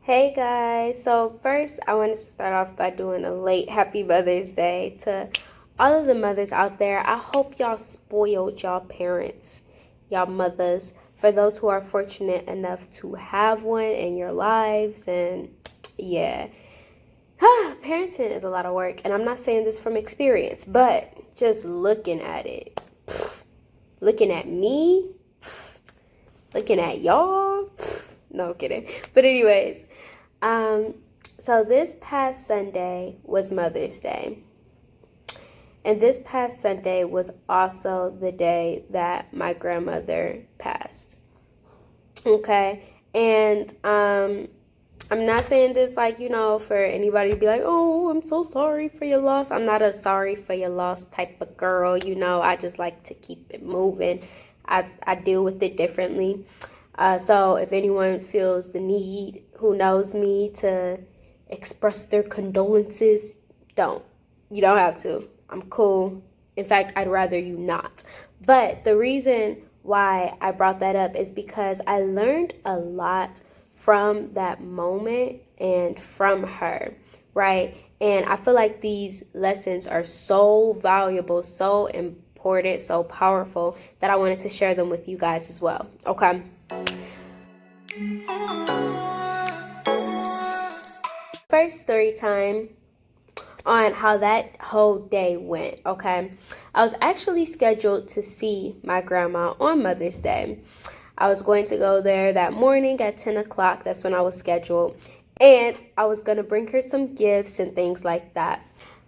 Hey guys, so first I want to start off by doing a late happy Mother's Day to all of the mothers out there. I hope y'all spoiled y'all parents, y'all mothers, for those who are fortunate enough to have one in your lives. And yeah, parenting is a lot of work, and I'm not saying this from experience, but just looking at it, looking at me, looking at y'all. No kidding. But anyways, so this past Sunday was Mother's Day. And this past Sunday was also the day that my grandmother passed. Okay? And I'm not saying this like, for anybody to be like, oh, I'm so sorry for your loss. I'm not a sorry for your loss type of girl, I just like to keep it moving. I deal with it differently. So if anyone feels the need, who knows me, to express their condolences, don't. You don't have to. I'm cool. In fact, I'd rather you not. But the reason why I brought that up is because I learned a lot from that moment and from her, right? And I feel like these lessons are so valuable, so important, so powerful that I wanted to share them with you guys as well, okay? First story time on how that whole day went, okay? I was actually scheduled to see my grandma on Mother's Day. I was going to go there that morning at 10 o'clock. That's when I was scheduled. And I was going to bring her some gifts and things like that.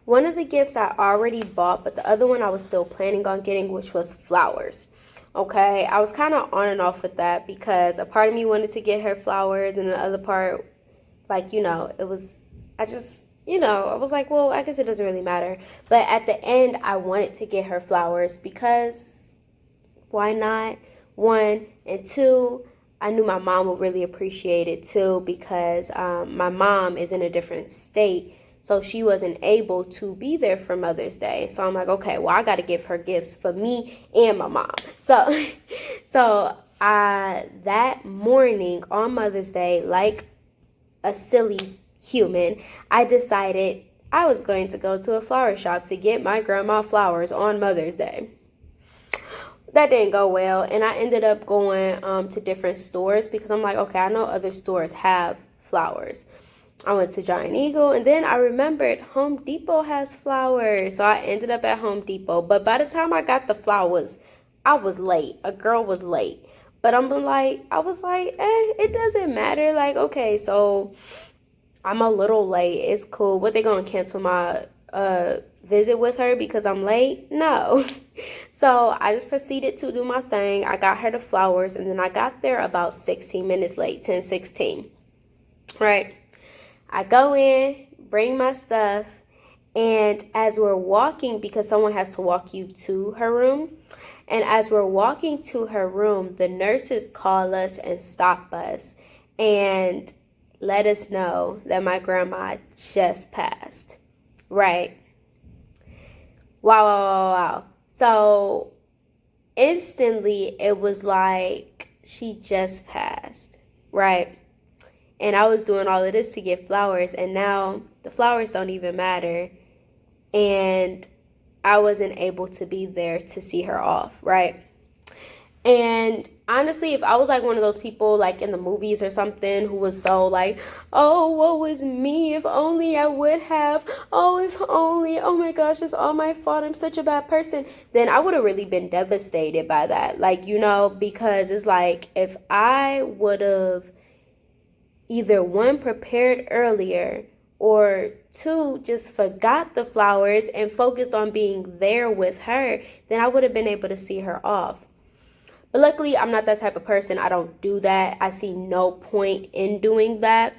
One of the gifts I already bought, but the other one I was still planning on getting, which was flowers. Okay, I was kind of on and off with that because a part of me wanted to get her flowers and the other part, it was, I was like, well, I guess it doesn't really matter. But at the end, I wanted to get her flowers because why not? One, and two, I knew my mom would really appreciate it too because my mom is in a different state. So she wasn't able to be there for Mother's Day. So I'm like, okay, well, I got to give her gifts for me and my mom. So that morning on Mother's Day, like a silly human, I decided I was going to go to a flower shop to get my grandma flowers on Mother's Day. That didn't go well, and I ended up going to different stores because I'm like, okay, I know other stores have flowers. I went to Giant Eagle, and then I remembered Home Depot has flowers. So I ended up at Home Depot. But by the time I got the flowers, I was late. A girl was late. But I was like, it doesn't matter. Like, okay, so I'm a little late. It's cool. What, they gonna cancel my visit with her because I'm late? No. So I just proceeded to do my thing. I got her the flowers, and then I got there about 16 minutes late, 10:16. Right? I go in, bring my stuff, and as we're walking, because someone has to walk you to her room, and as we're walking to her room, the nurses call us and stop us and let us know that my grandma just passed. Right? Wow. So instantly, it was like she just passed, right? And I was doing all of this to get flowers, and now the flowers don't even matter. And I wasn't able to be there to see her off, right? And honestly, if I was like one of those people like in the movies or something who was so like, oh, woe is me, if only I would have, oh, if only, oh my gosh, it's all my fault, I'm such a bad person, then I would have really been devastated by that. Because it's like if I would have either one, prepared earlier, or two, just forgot the flowers and focused on being there with her, then I would have been able to see her off. But luckily, I'm not that type of person. I don't do that. I see no point in doing that.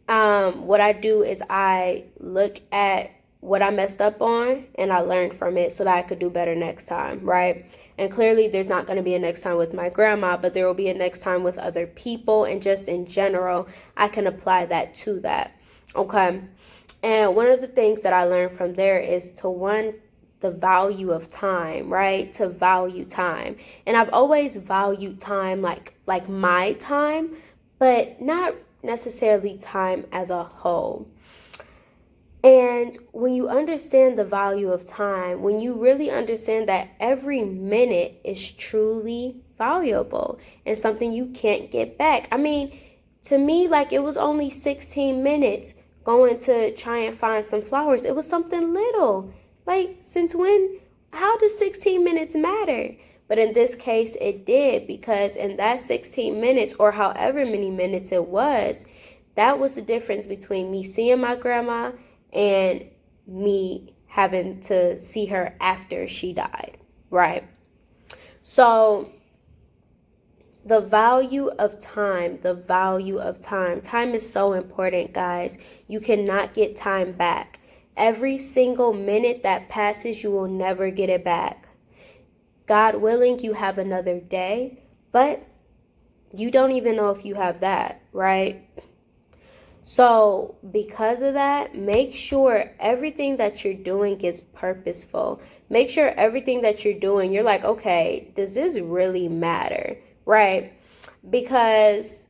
What I do is I look at what I messed up on and I learn from it so that I could do better next time, right? And clearly there's not going to be a next time with my grandma, but there will be a next time with other people, and just in general, I can apply that to that, okay? And one of the things that I learned from there is the value of time, right? To value time. And I've always valued time like my time, but not necessarily time as a whole. And when you understand the value of time, when you really understand that every minute is truly valuable and something you can't get back. I mean, to me, like, it was only 16 minutes going to try and find some flowers. It was something little. Like, since when? How does 16 minutes matter? But in this case, it did, because in that 16 minutes, or however many minutes it was, that was the difference between me seeing my grandma and me having to see her after she died, right? So the value of time, time is so important, guys. You cannot get time back. Every single minute that passes, you will never get it back. God willing, you have another day, but you don't even know if you have that, right? So because of that, make sure everything that you're doing is purposeful. Make sure everything that you're doing, you're like, okay, does this really matter? Right? Because,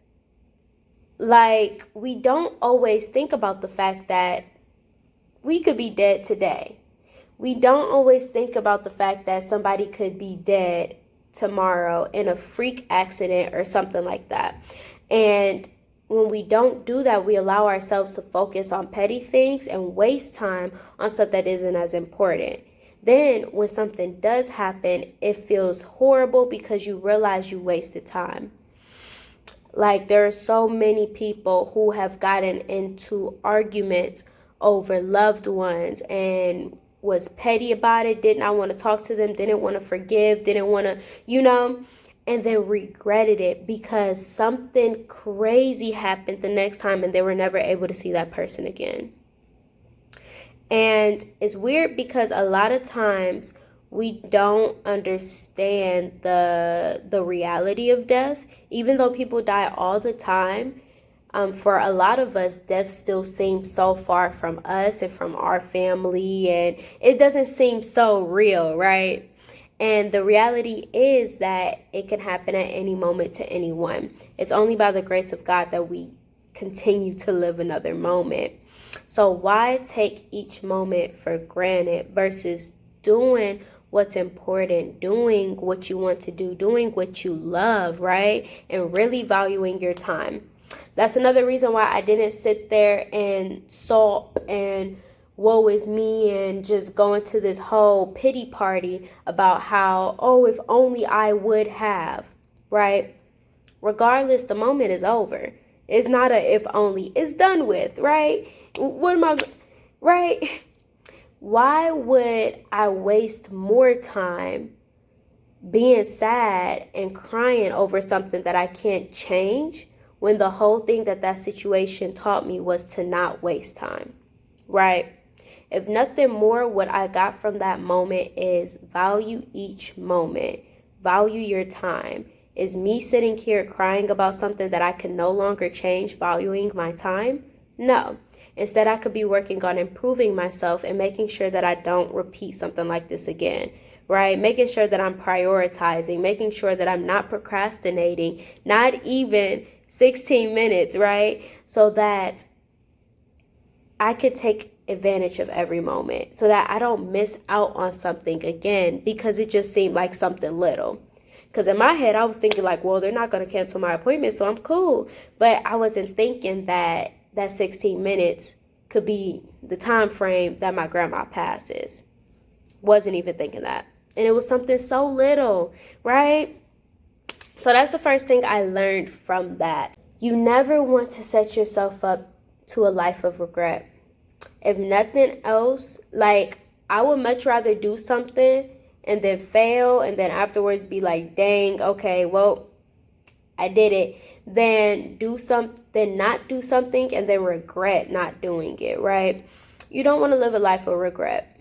like, we don't always think about the fact that we could be dead today. We don't always think about the fact that somebody could be dead tomorrow in a freak accident or something like that. And when we don't do that, we allow ourselves to focus on petty things and waste time on stuff that isn't as important. Then when something does happen, it feels horrible because you realize you wasted time. Like, there are so many people who have gotten into arguments over loved ones and was petty about it, did not want to talk to them, didn't want to forgive, didn't want to, and then regretted it because something crazy happened the next time and they were never able to see that person again. And it's weird because a lot of times we don't understand the reality of death. Even though people die all the time, for a lot of us, death still seems so far from us and from our family, and it doesn't seem so real, right? And the reality is that it can happen at any moment to anyone. It's only by the grace of God that we continue to live another moment. So why take each moment for granted versus doing what's important, doing what you want to do, doing what you love, right? And really valuing your time. That's another reason why I didn't sit there and sulk and woe is me and just go into this whole pity party about how, oh, if only I would have, right? Regardless, the moment is over. It's not a if only. It's done with, right? Right? Why would I waste more time being sad and crying over something that I can't change when the whole thing that situation taught me was to not waste time, right? If nothing more, what I got from that moment is value each moment. Value your time. Is me sitting here crying about something that I can no longer change, valuing my time? No. Instead, I could be working on improving myself and making sure that I don't repeat something like this again, right? Making sure that I'm prioritizing, making sure that I'm not procrastinating, not even 16 minutes, right? So that I could take advantage of every moment, so that I don't miss out on something again because it just seemed like something little. Because in my head, I was thinking like, well, they're not going to cancel my appointment, so I'm cool. But I wasn't thinking that 16 minutes could be the time frame that my grandma passes. Wasn't even thinking that. And it was something so little, right? So that's the first thing I learned from that. You never want to set yourself up to a life of regret. If nothing else, like, I would much rather do something and then fail and then afterwards be like, dang, okay, well, I did it, than not do something and then regret not doing it, right? You don't want to live a life of regret.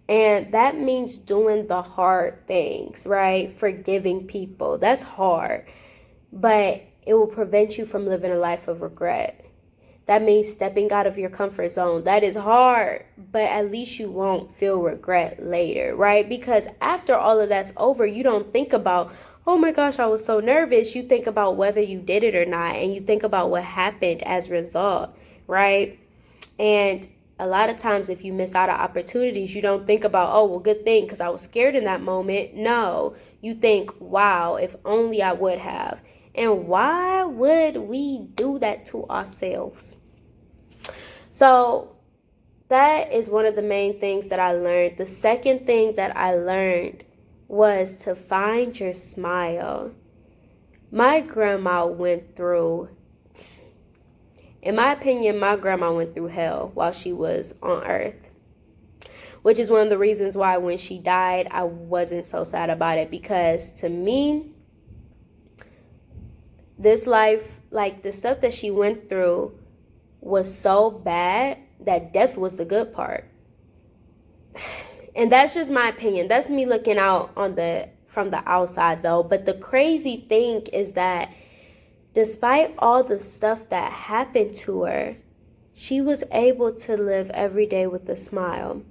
And that means doing the hard things, right? Forgiving people. That's hard. But it will prevent you from living a life of regret. That means stepping out of your comfort zone. That is hard, but at least you won't feel regret later, right? Because after all of that's over, you don't think about, oh my gosh, I was so nervous. You think about whether you did it or not, and you think about what happened as a result, right? And a lot of times if you miss out on opportunities, you don't think about, oh, well, good thing because I was scared in that moment. No, you think, wow, if only I would have. And why would we do that to ourselves? So that is one of the main things that I learned. The second thing that I learned was to find your smile. My grandma went through, in my opinion, my grandma went through hell while she was on earth, which is one of the reasons why when she died, I wasn't so sad about it, because to me, this life, like the stuff that she went through was so bad that death was the good part. And that's just my opinion. That's me looking out from the outside though. But the crazy thing is that despite all the stuff that happened to her, she was able to live every day with a smile.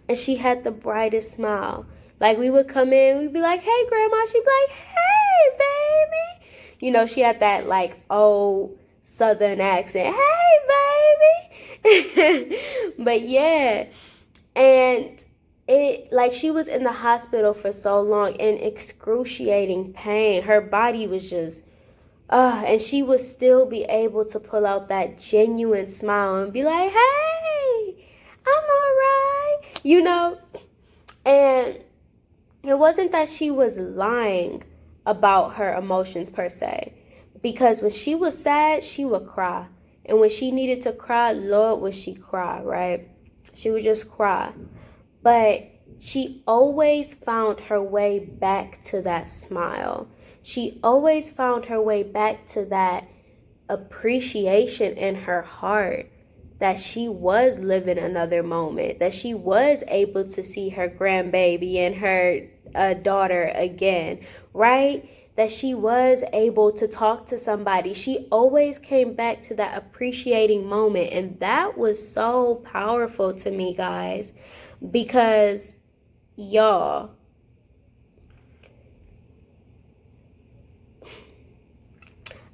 And she had the brightest smile. Like we would come in, we'd be like, hey grandma, she'd be like, hey baby. You know, she had that like old Southern accent, hey baby. But yeah, and it, like, she was in the hospital for so long in excruciating pain. Her body was just, and she would still be able to pull out that genuine smile and be like, hey, I'm all right, you know? And it wasn't that she was lying about her emotions per se, because when she was sad, she would cry. And when she needed to cry, Lord, would she cry, right? She would just cry. But she always found her way back to that smile. She always found her way back to that appreciation in her heart that she was living another moment, that she was able to see her grandbaby and her daughter again, right? That she was able to talk to somebody. She always came back to that appreciating moment. And that was so powerful to me, guys, because y'all,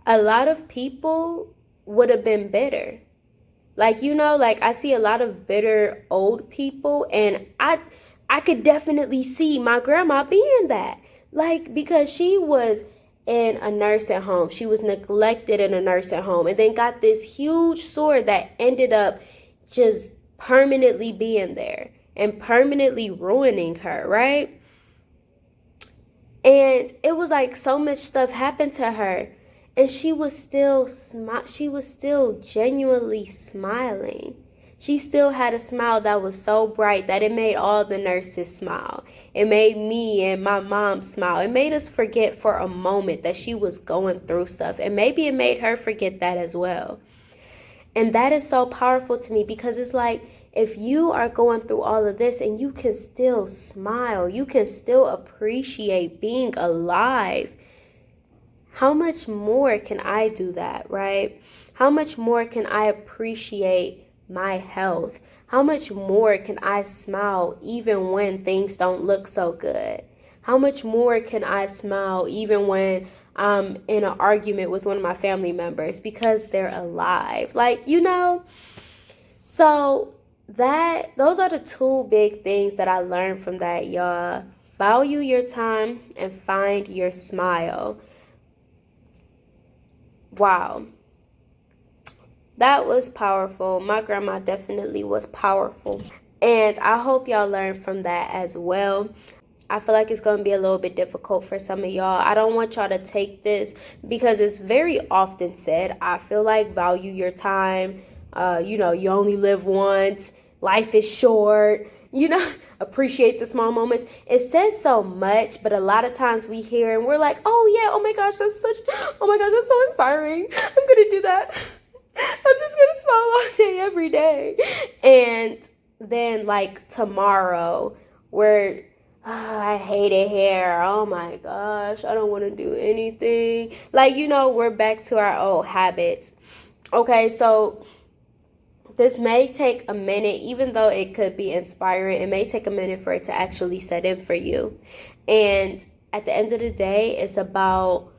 a lot of people would have been bitter. Like, you know, like I see a lot of bitter old people, and I could definitely see my grandma being that. Like, because she was in a nursing home. She was neglected in a nursing home, and then got this huge sore that ended up just permanently being there and permanently ruining her, right? And it was like so much stuff happened to her, and she was still genuinely smiling. She still had a smile that was so bright that it made all the nurses smile. It made me and my mom smile. It made us forget for a moment that she was going through stuff. And maybe it made her forget that as well. And that is so powerful to me, because it's like, if you are going through all of this and you can still smile, you can still appreciate being alive, how much more can I do that, right? How much more can I appreciate my health? How much more can I smile even when things don't look so good? How much more can I smile even when I'm in an argument with one of my family members because they're alive? Like, you know, so those are the two big things that I learned from that, y'all. Value your time and find your smile. Wow. That was powerful. My grandma definitely was powerful. And I hope y'all learned from that as well. I feel like it's going to be a little bit difficult for some of y'all. I don't want y'all to take this, because it's very often said. I feel like value your time. You know, you only live once. Life is short. You know, appreciate the small moments. It says so much, but a lot of times we hear and we're like, oh yeah, oh my gosh, that's so inspiring. I'm going to do that. I'm just going to smile all day, every day. And then like tomorrow, I hate it here. Oh my gosh, I don't want to do anything. Like, you know, we're back to our old habits. Okay, so this may take a minute, even though it could be inspiring. It may take a minute for it to actually set in for you. And at the end of the day, it's about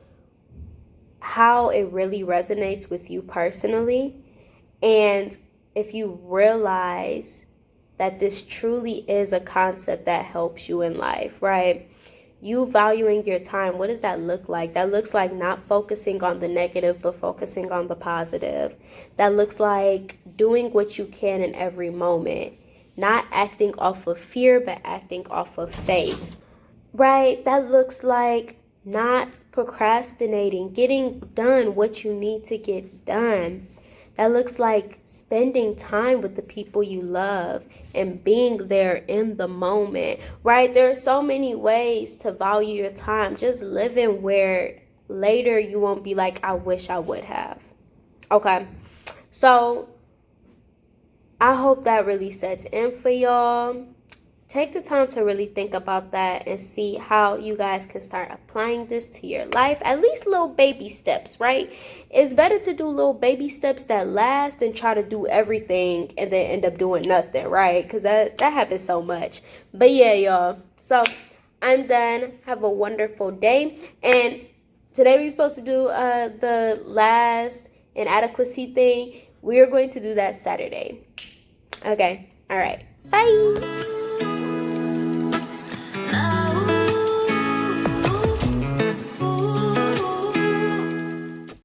how it really resonates with you personally. And if you realize that this truly is a concept that helps you in life, right? You valuing your time, what does that look like? That looks like not focusing on the negative, but focusing on the positive. That looks like doing what you can in every moment, not acting off of fear, but acting off of faith, right? That looks like not procrastinating, getting done what you need to get done. That looks like spending time with the people you love and being there in the moment, right? There are so many ways to value your time. Just living where later you won't be like, I wish I would have. Okay. So I hope that really sets in for y'all. Take the time to really think about that and see how you guys can start applying this to your life. At least little baby steps, right? It's better to do little baby steps that last than try to do everything and then end up doing nothing, right? Because that happens so much. But yeah, y'all. So I'm done. Have a wonderful day. And today we're supposed to do the last inadequacy thing. We are going to do that Saturday. Okay. All right. Bye.